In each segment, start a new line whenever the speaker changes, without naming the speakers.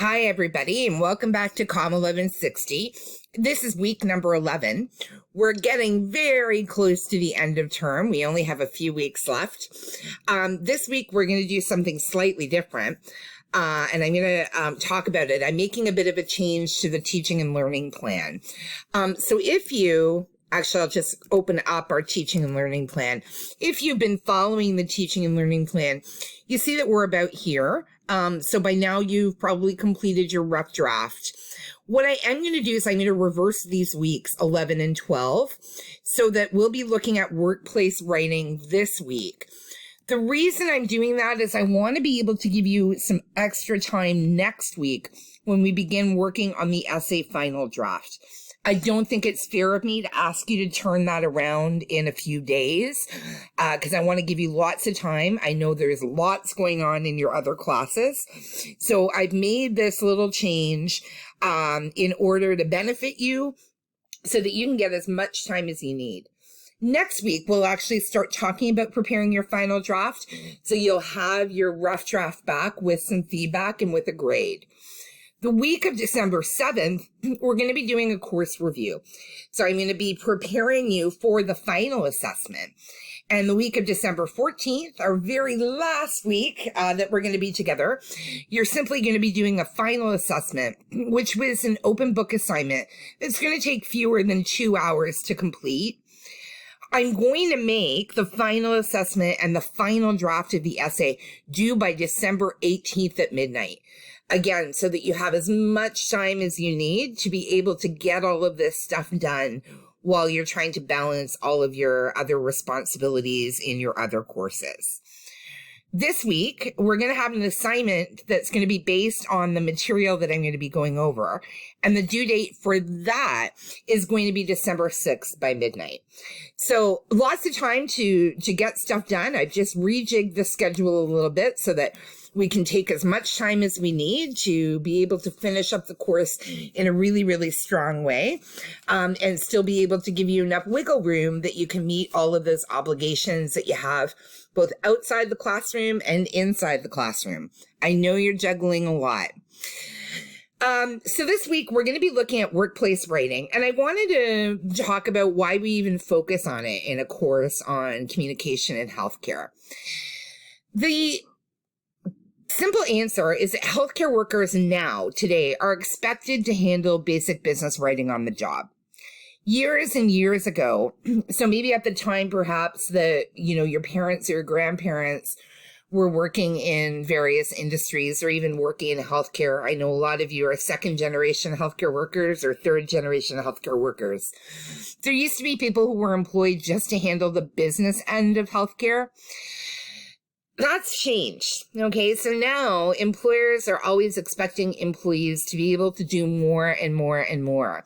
Hi, everybody, and welcome back to COM 1160. This is week number 11. We're getting very close to the end of term. We only have a few weeks left. This week, we're going to do something slightly different, and I'm going to talk about it. I'm making a bit of a change to the teaching and learning plan. Actually, I'll just open up our teaching and learning plan. If you've been following the teaching and learning plan, you see that we're about here. So by now you've probably completed your rough draft. What I am going to do is I'm going to reverse these weeks, 11 and 12, so that we'll be looking at workplace writing this week. The reason I'm doing that is I want to be able to give you some extra time next week when we begin working on the essay final draft. I don't think it's fair of me to ask you to turn that around in a few days because I want to give you lots of time. I know there's lots going on in your other classes. So I've made this little change in order to benefit you so that you can get as much time as you need. Next week, we'll actually start talking about preparing your final draft. So you'll have your rough draft back with some feedback and with a grade. The week of December 7th, we're going to be doing a course review. So I'm going to be preparing you for the final assessment. And the week of December 14th, our very last week that we're going to be together, you're simply going to be doing a final assessment, which was an open book assignment. It's going to take fewer than 2 hours to complete. I'm going to make the final assessment and the final draft of the essay due by December 18th at midnight. Again, so that you have as much time as you need to be able to get all of this stuff done while you're trying to balance all of your other responsibilities in your other courses. This week, we're going to have an assignment that's going to be based on the material that I'm going to be going over. And the due date for that is going to be December 6th by midnight. So lots of time to get stuff done. I've just rejigged the schedule a little bit so that we can take as much time as we need to be able to finish up the course in a really, really strong way, and still be able to give you enough wiggle room that you can meet all of those obligations that you have both outside the classroom and inside the classroom. I know you're juggling a lot. So this week we're going to be looking at workplace writing, and I wanted to talk about why we even focus on it in a course on communication in healthcare. The simple answer is that healthcare workers today, are expected to handle basic business writing on the job. Years and years ago, so maybe at the time perhaps that, your parents or your grandparents were working in various industries or even working in healthcare. I know a lot of you are second generation healthcare workers or third generation healthcare workers. There used to be people who were employed just to handle the business end of healthcare. That's changed. Okay, so now employers are always expecting employees to be able to do more and more and more.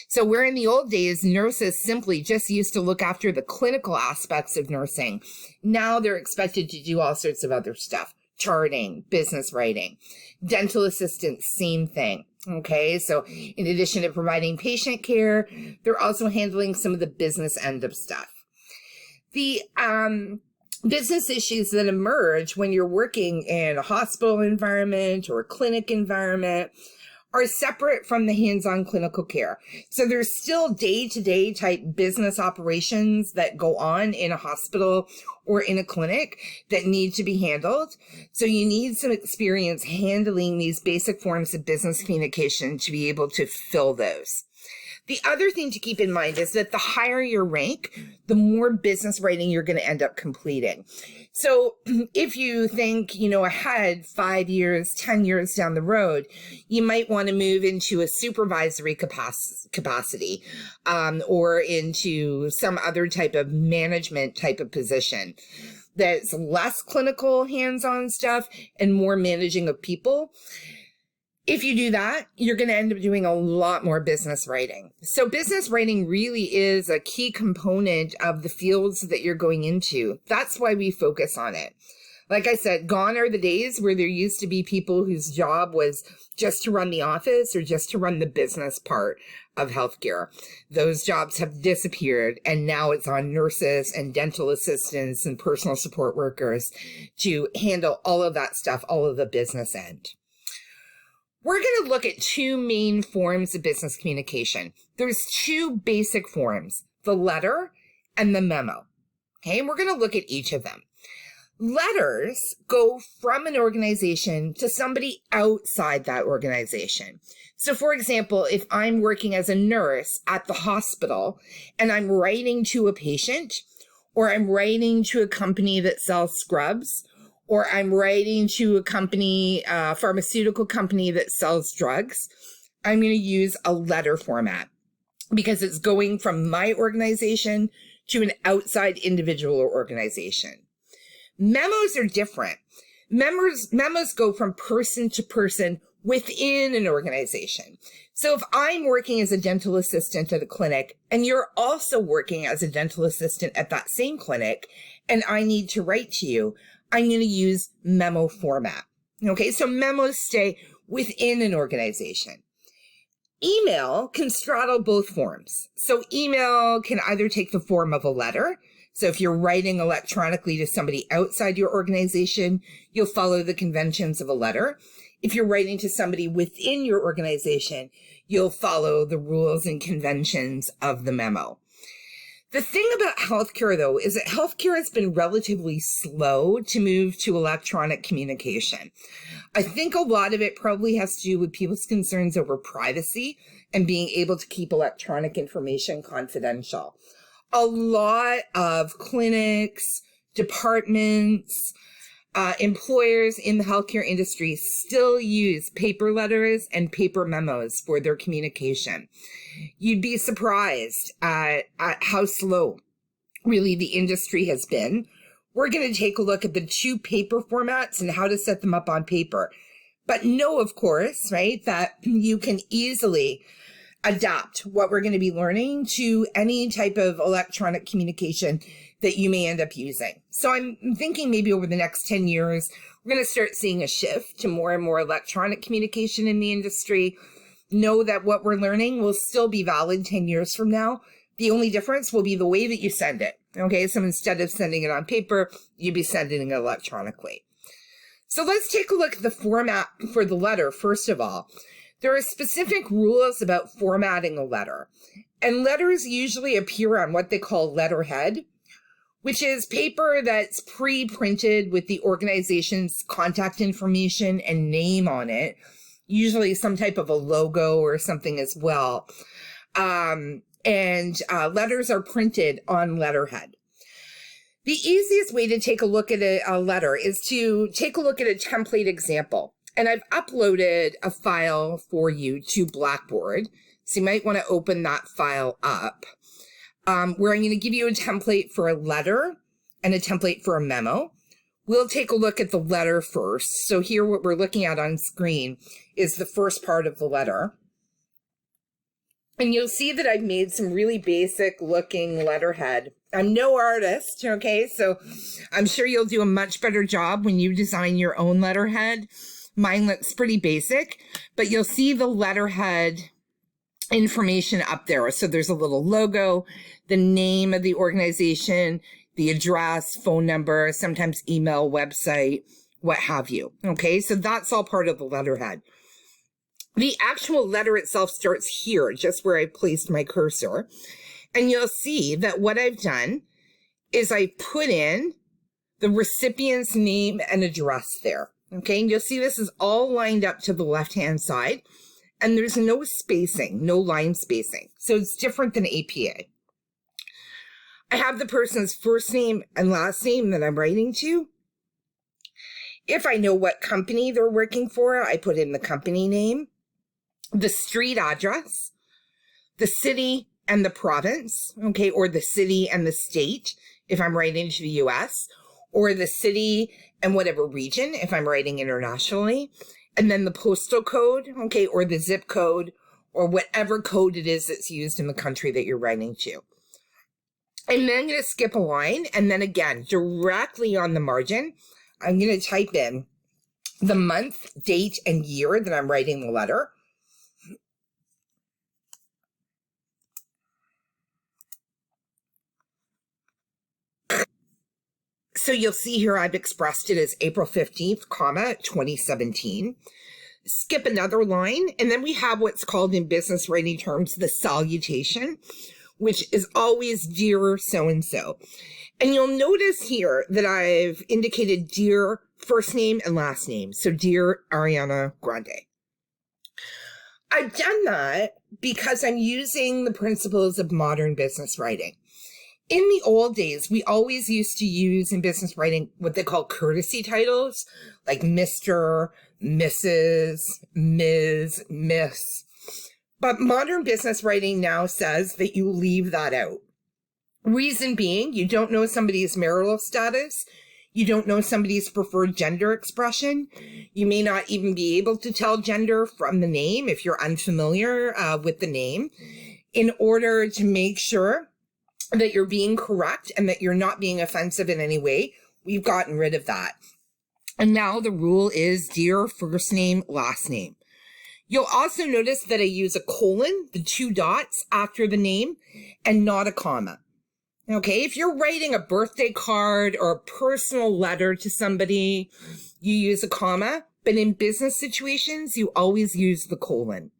So where in the old days, nurses simply just used to look after the clinical aspects of nursing, now they're expected to do all sorts of other stuff, charting, business writing. Dental assistants, same thing. Okay, so in addition to providing patient care, they're also handling some of the business end of stuff. The business issues that emerge when you're working in a hospital environment or a clinic environment are separate from the hands-on clinical care. So there's still day-to-day type business operations that go on in a hospital or in a clinic that need to be handled. So you need some experience handling these basic forms of business communication to be able to fill those. The other thing to keep in mind is that the higher your rank, the more business writing you're going to end up completing. So if you think, ahead 5 years, 10 years down the road, you might want to move into a supervisory capacity or into some other type of management type of position that's less clinical hands-on stuff and more managing of people. If you do that, you're going to end up doing a lot more business writing. So business writing really is a key component of the fields that you're going into. That's why we focus on it. Like I said, gone are the days where there used to be people whose job was just to run the office or just to run the business part of healthcare. Those jobs have disappeared, and now it's on nurses and dental assistants and personal support workers to handle all of that stuff, all of the business end. We're going to look at two main forms of business communication. There's two basic forms, the letter and the memo. Okay, and we're going to look at each of them. Letters go from an organization to somebody outside that organization. So for example, if I'm working as a nurse at the hospital and I'm writing to a patient, or I'm writing to a company that sells scrubs, or I'm writing to a company, pharmaceutical company that sells drugs, I'm going to use a letter format because it's going from my organization to an outside individual or organization. Memos are different. Memos go from person to person within an organization. So if I'm working as a dental assistant at a clinic and you're also working as a dental assistant at that same clinic and I need to write to you, I'm going to use memo format. Okay, so memos stay within an organization. Email can straddle both forms. So email can either take the form of a letter. So if you're writing electronically to somebody outside your organization, you'll follow the conventions of a letter. If you're writing to somebody within your organization, you'll follow the rules and conventions of the memo. The thing about healthcare, though, is that healthcare has been relatively slow to move to electronic communication. I think a lot of it probably has to do with people's concerns over privacy and being able to keep electronic information confidential. A lot of clinics, departments, employers in the healthcare industry still use paper letters and paper memos for their communication. You'd be surprised at how slow really the industry has been. We're going to take a look at the two paper formats and how to set them up on paper. But know, of course, right, that you can easily adapt what we're going to be learning to any type of electronic communication that you may end up using. So I'm thinking maybe over the next 10 years, we're going to start seeing a shift to more and more electronic communication in the industry. Know that what we're learning will still be valid 10 years from now. The only difference will be the way that you send it. Okay, so instead of sending it on paper, you'd be sending it electronically. So let's take a look at the format for the letter, first of all. There are specific rules about formatting a letter, and letters usually appear on what they call letterhead, which is paper that's pre-printed with the organization's contact information and name on it, usually some type of a logo or something as well. Letters are printed on letterhead. The easiest way to take a look at a letter is to take a look at a template example. And I've uploaded a file for you to Blackboard. So you might want to open that file up, where I'm going to give you a template for a letter and a template for a memo. We'll take a look at the letter first. So here what we're looking at on screen is the first part of the letter. And you'll see that I've made some really basic looking letterhead. I'm no artist, okay? So I'm sure you'll do a much better job when you design your own letterhead. Mine looks pretty basic, but you'll see the letterhead information up there. So there's a little logo, the name of the organization, the address, phone number, sometimes email, website, what have you. Okay, so that's all part of the letterhead. The actual letter itself starts here, just where I placed my cursor. And you'll see that what I've done is I put in the recipient's name and address there. Okay, and you'll see this is all lined up to the left-hand side, and there's no spacing, no line spacing. So it's different than APA. I have the person's first name and last name that I'm writing to. If I know what company they're working for, I put in the company name, the street address, the city and the province, okay, or the city and the state if I'm writing to the US, or the city and whatever region if I'm writing internationally, and then the postal code, okay, or the zip code, or whatever code it is that's used in the country that you're writing to. And then I'm going to skip a line, and then again, directly on the margin, I'm going to type in the month, date, and year that I'm writing the letter. So you'll see here I've expressed it as April 15th, 2017. skip another line, and then we have what's called in business writing terms the salutation, which is always dear so-and-so. And you'll notice here that I've indicated dear first name and last name. So dear Ariana Grande. I've done that because I'm using the principles of modern business writing. In the old days, we always used to use in business writing what they call courtesy titles, like Mr., Mrs., Ms., Miss. But modern business writing now says that you leave that out. Reason being, you don't know somebody's marital status. You don't know somebody's preferred gender expression. You may not even be able to tell gender from the name if you're unfamiliar with the name. In order to make sure that you're being correct and that you're not being offensive in any way, we've gotten rid of that. And now the rule is dear first name, last name. You'll also notice that I use a colon, the 2 dots after the name, and not a comma. Okay, if you're writing a birthday card or a personal letter to somebody, you use a comma, but in business situations, you always use the colon.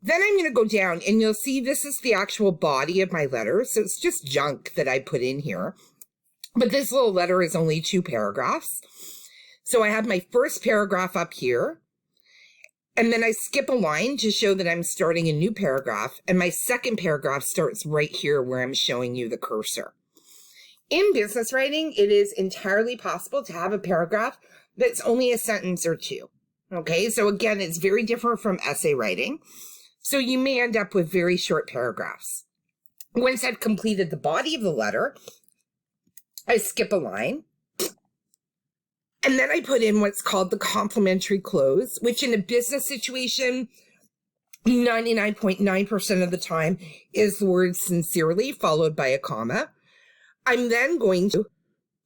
Then I'm going to go down and you'll see this is the actual body of my letter. So it's just junk that I put in here. But this little letter is only 2 paragraphs. So I have my first paragraph up here. And then I skip a line to show that I'm starting a new paragraph. And my second paragraph starts right here where I'm showing you the cursor. In business writing, it is entirely possible to have a paragraph that's only a sentence or 2. Okay, so again, it's very different from essay writing. So you may end up with very short paragraphs. Once I've completed the body of the letter, I skip a line. And then I put in what's called the complimentary close, which in a business situation, 99.9% of the time is the word sincerely followed by a comma. I'm then going to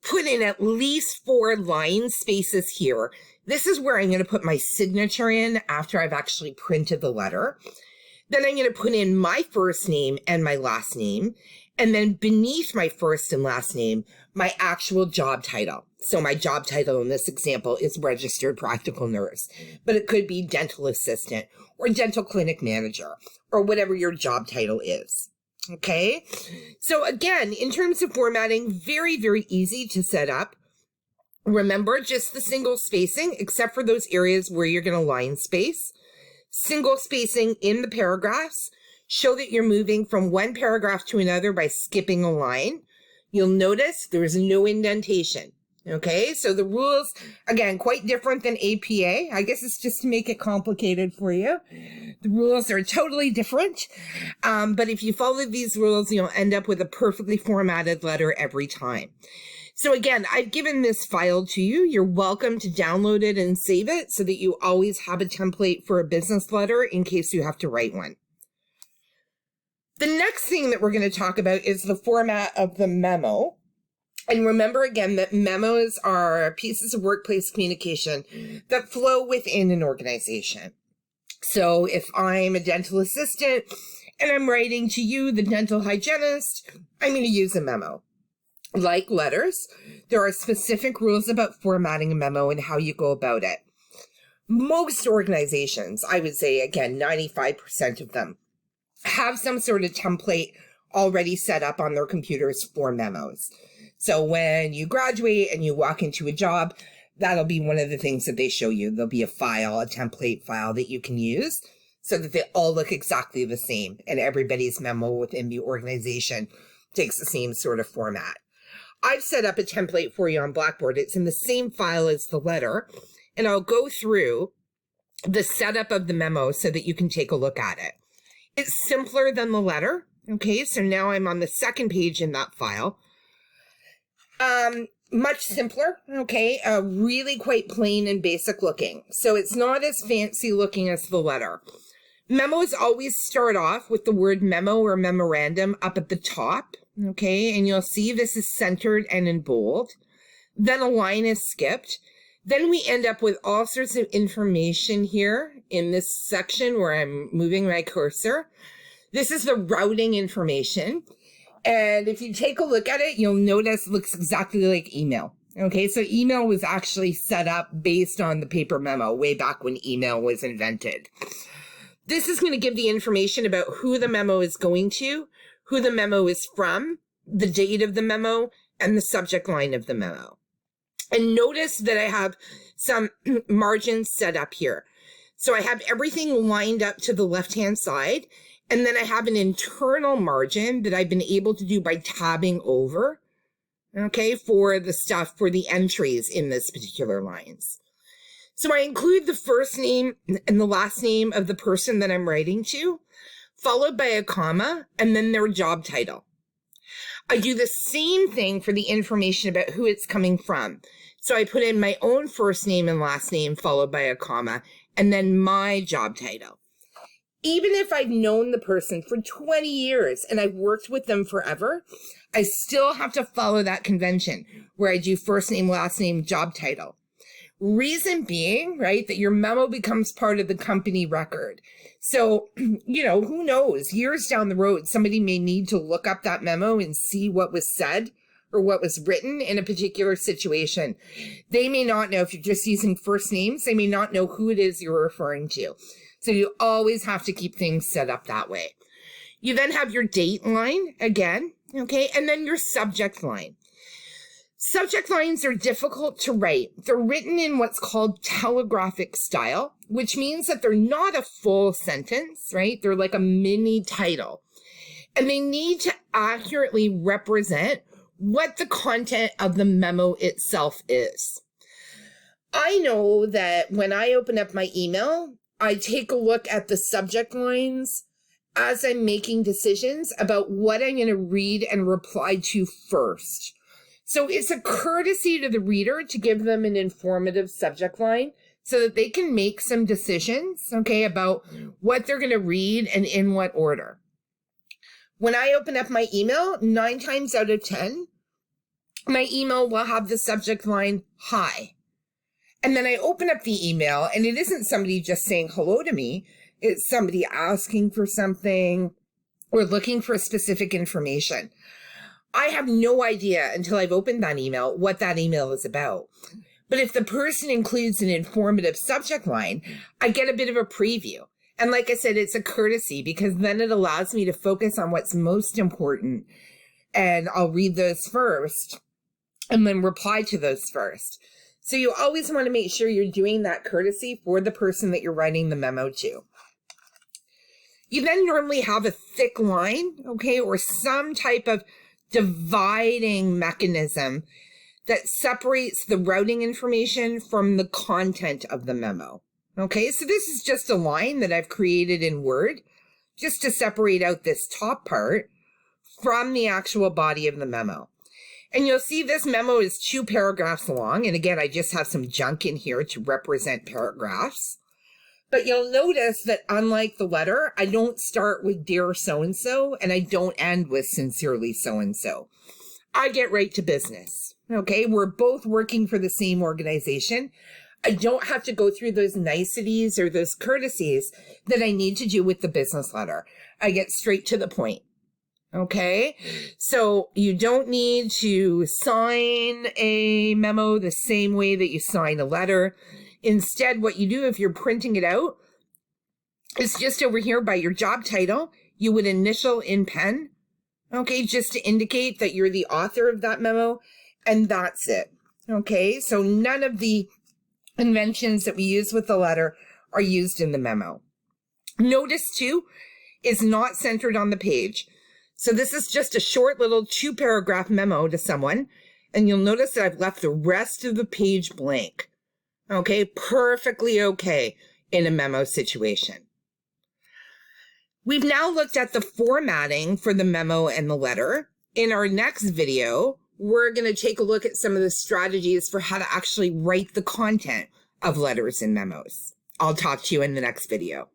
put in at least 4 line spaces here. This is where I'm going to put my signature in after I've actually printed the letter. Then I'm going to put in my first name and my last name. And then beneath my first and last name, my actual job title. So my job title in this example is registered practical nurse, but it could be dental assistant or dental clinic manager or whatever your job title is. Okay. So again, in terms of formatting, very, very easy to set up. Remember just the single spacing, except for those areas where you're going to line space. Single spacing in the paragraphs. Show that you're moving from one paragraph to another by skipping a line. You'll notice there's no indentation. Okay, so the rules, again, quite different than APA. I guess it's just to make it complicated for you. The rules are totally different. But if you follow these rules, you'll end up with a perfectly formatted letter every time. So again, I've given this file to you. You're welcome to download it and save it so that you always have a template for a business letter in case you have to write one. The next thing that we're going to talk about is the format of the memo. And remember again that memos are pieces of workplace communication that flow within an organization. So if I'm a dental assistant and I'm writing to you, the dental hygienist, I'm going to use a memo. Like letters, there are specific rules about formatting a memo and how you go about it. Most organizations, I would say, again, 95% of them, have some sort of template already set up on their computers for memos. So when you graduate and you walk into a job, that'll be one of the things that they show you. There'll be a file, a template file that you can use so that they all look exactly the same. And everybody's memo within the organization takes the same sort of format. I've set up a template for you on Blackboard. It's in the same file as the letter. And I'll go through the setup of the memo so that you can take a look at it. It's simpler than the letter. Okay, so now I'm on the second page in that file. Much simpler, okay, really quite plain and basic looking. So it's not as fancy looking as the letter. Memos always start off with the word memo or memorandum up at the top, okay, and you'll see this is centered and in bold. Then a line is skipped. Then we end up with all sorts of information here in this section where I'm moving my cursor. This is the routing information. And if you take a look at it, you'll notice it looks exactly like email. Okay, so email was actually set up based on the paper memo way back when email was invented. This is going to give the information about who the memo is going to, who the memo is from, the date of the memo, and the subject line of the memo. And notice that I have some margins set up here. So I have everything lined up to the left-hand side, and then I have an internal margin that I've been able to do by tabbing over, okay, for the stuff, for the entries in this particular lines. So I include the first name and the last name of the person that I'm writing to, followed by a comma, and then their job title. I do the same thing for the information about who it's coming from. So I put in my own first name and last name, followed by a comma, and then my job title. Even if I've known the person for 20 years and I've worked with them forever, I still have to follow that convention where I do first name, last name, job title. Reason being, right, that your memo becomes part of the company record. So, you know, who knows, years down the road, somebody may need to look up that memo and see what was said or what was written in a particular situation. They may not know, if you're just using first names, they may not know who it is you're referring to. So you always have to keep things set up that way. You then have your date line again, okay, and then your subject line. Subject lines are difficult to write. They're written in what's called telegraphic style, which means that they're not a full sentence, right? They're like a mini title. And they need to accurately represent what the content of the memo itself is. I know that when I open up my email, I take a look at the subject lines as I'm making decisions about what I'm going to read and reply to first. So it's a courtesy to the reader to give them an informative subject line so that they can make some decisions, okay, about what they're going to read and in what order. When I open up my email, 9 times out of 10, my email will have the subject line, hi. And then I open up the email and it isn't somebody just saying hello to me. It's somebody asking for something or looking for specific information. I have no idea until I've opened that email what that email is about. But if the person includes an informative subject line, I get a bit of a preview. And like I said, it's a courtesy because then it allows me to focus on what's most important. And I'll read those first and then reply to those first. So you always want to make sure you're doing that courtesy for the person that you're writing the memo to. You then normally have a thick line, okay, or some type of dividing mechanism that separates the routing information from the content of the memo. Okay, so this is just a line that I've created in Word just to separate out this top part from the actual body of the memo. And you'll see this memo is 2 paragraphs long. And again, I just have some junk in here to represent paragraphs. But you'll notice that unlike the letter, I don't start with dear so-and-so and I don't end with sincerely so-and-so. I get right to business. Okay, we're both working for the same organization. I don't have to go through those niceties or those courtesies that I need to do with the business letter. I get straight to the point. Okay, so you don't need to sign a memo the same way that you sign a letter. Instead, what you do if you're printing it out is just over here by your job title, you would initial in pen, okay, just to indicate that you're the author of that memo, and that's it. Okay, so none of the conventions that we use with the letter are used in the memo. Notice too is not centered on the page. So this is just a short little 2-paragraph memo to someone, and you'll notice that I've left the rest of the page blank. Okay, perfectly okay in a memo situation. We've now looked at the formatting for the memo and the letter. In our next video, we're going to take a look at some of the strategies for how to actually write the content of letters and memos. I'll talk to you in the next video.